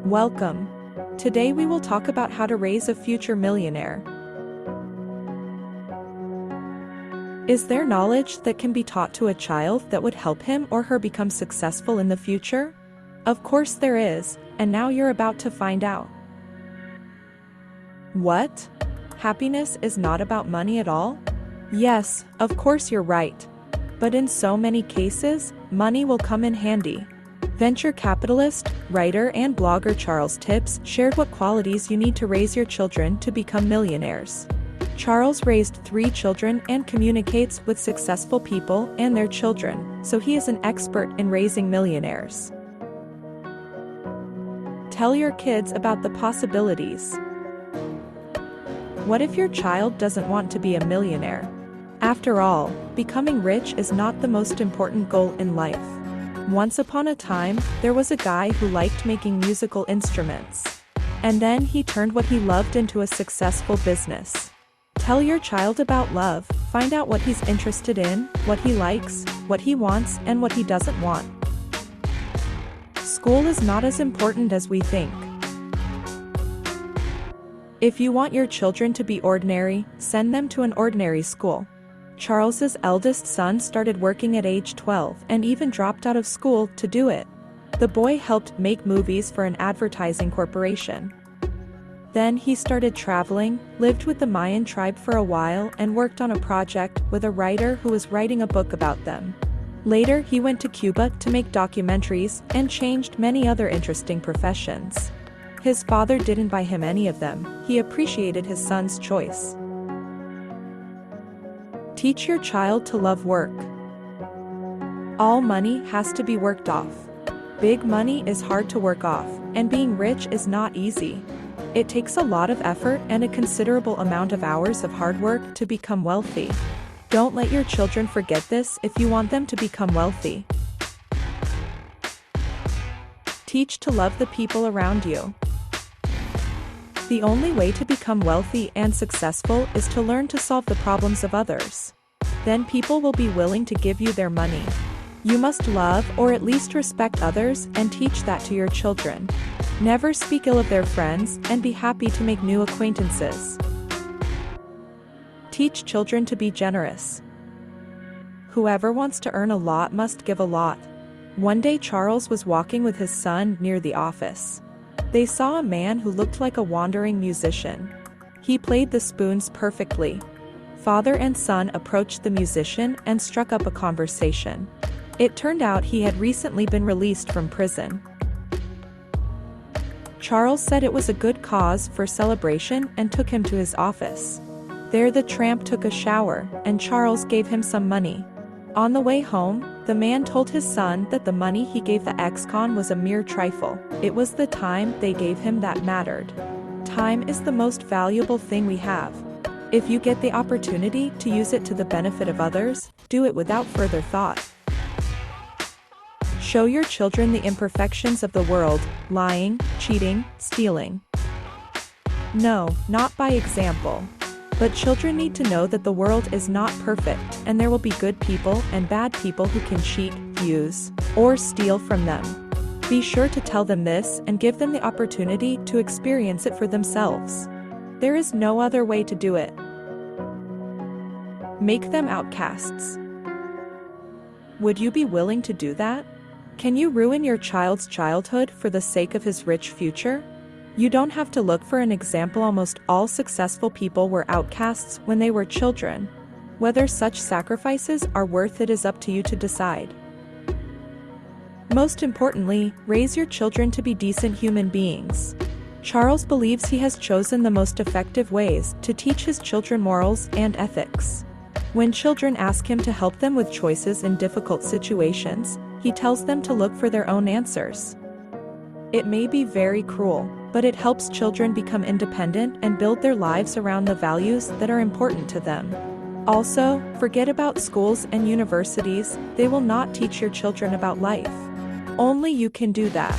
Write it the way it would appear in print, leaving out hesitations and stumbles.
Welcome. Today we will talk about how to raise a future millionaire. Is there knowledge that can be taught to a child that would help him or her become successful in the future? Of course there is, and now you're about to find out. What? Happiness is not about money at all? Yes, of course you're right. But in so many cases, money will come in handy. Venture capitalist, writer and blogger Charles Tips shared what qualities you need to raise your children to become millionaires. Charles raised 3 children and communicates with successful people and their children, so he is an expert in raising millionaires. Tell your kids about the possibilities. What if your child doesn't want to be a millionaire? After all, becoming rich is not the most important goal in life. Once upon a time, there was a guy who liked making musical instruments. And then he turned what he loved into a successful business. Tell your child about love, find out what he's interested in, what he likes, what he wants, and what he doesn't want. School is not as important as we think. If you want your children to be ordinary, send them to an ordinary school. Charles's eldest son started working at age 12 and even dropped out of school to do it. The boy helped make movies for an advertising corporation. Then he started traveling, lived with the Mayan tribe for a while and worked on a project with a writer who was writing a book about them. Later he went to Cuba to make documentaries and changed many other interesting professions. His father didn't buy him any of them, he appreciated his son's choice. Teach your child to love work. All money has to be worked off. Big money is hard to work off, and being rich is not easy. It takes a lot of effort and a considerable amount of hours of hard work to become wealthy. Don't let your children forget this if you want them to become wealthy. Teach to love the people around you. The only way to become wealthy and successful is to learn to solve the problems of others. Then people will be willing to give you their money. You must love or at least respect others and teach that to your children. Never speak ill of their friends and be happy to make new acquaintances. Teach children to be generous. Whoever wants to earn a lot must give a lot. One day Charles was walking with his son near the office. They saw a man who looked like a wandering musician. He played the spoons perfectly. Father and son approached the musician and struck up a conversation. It turned out he had recently been released from prison. Charles said it was a good cause for celebration and took him to his office. There the tramp took a shower, and Charles gave him some money. On the way home, the man told his son that the money he gave the ex-con was a mere trifle. It was the time they gave him that mattered. Time is the most valuable thing we have. If you get the opportunity to use it to the benefit of others, do it without further thought. Show your children the imperfections of the world: lying, cheating, stealing. No, not by example. But children need to know that the world is not perfect and there will be good people and bad people who can cheat, use, or steal from them. Be sure to tell them this and give them the opportunity to experience it for themselves. There is no other way to do it. Make them outcasts. Would you be willing to do that? Can you ruin your child's childhood for the sake of his rich future? You don't have to look for an example. Almost all successful people were outcasts when they were children. Whether such sacrifices are worth it is up to you to decide. Most importantly, raise your children to be decent human beings. Charles believes he has chosen the most effective ways to teach his children morals and ethics. When children ask him to help them with choices in difficult situations, he tells them to look for their own answers. It may be very cruel, but it helps children become independent and build their lives around the values that are important to them. Also, forget about schools and universities. They will not teach your children about life. Only you can do that.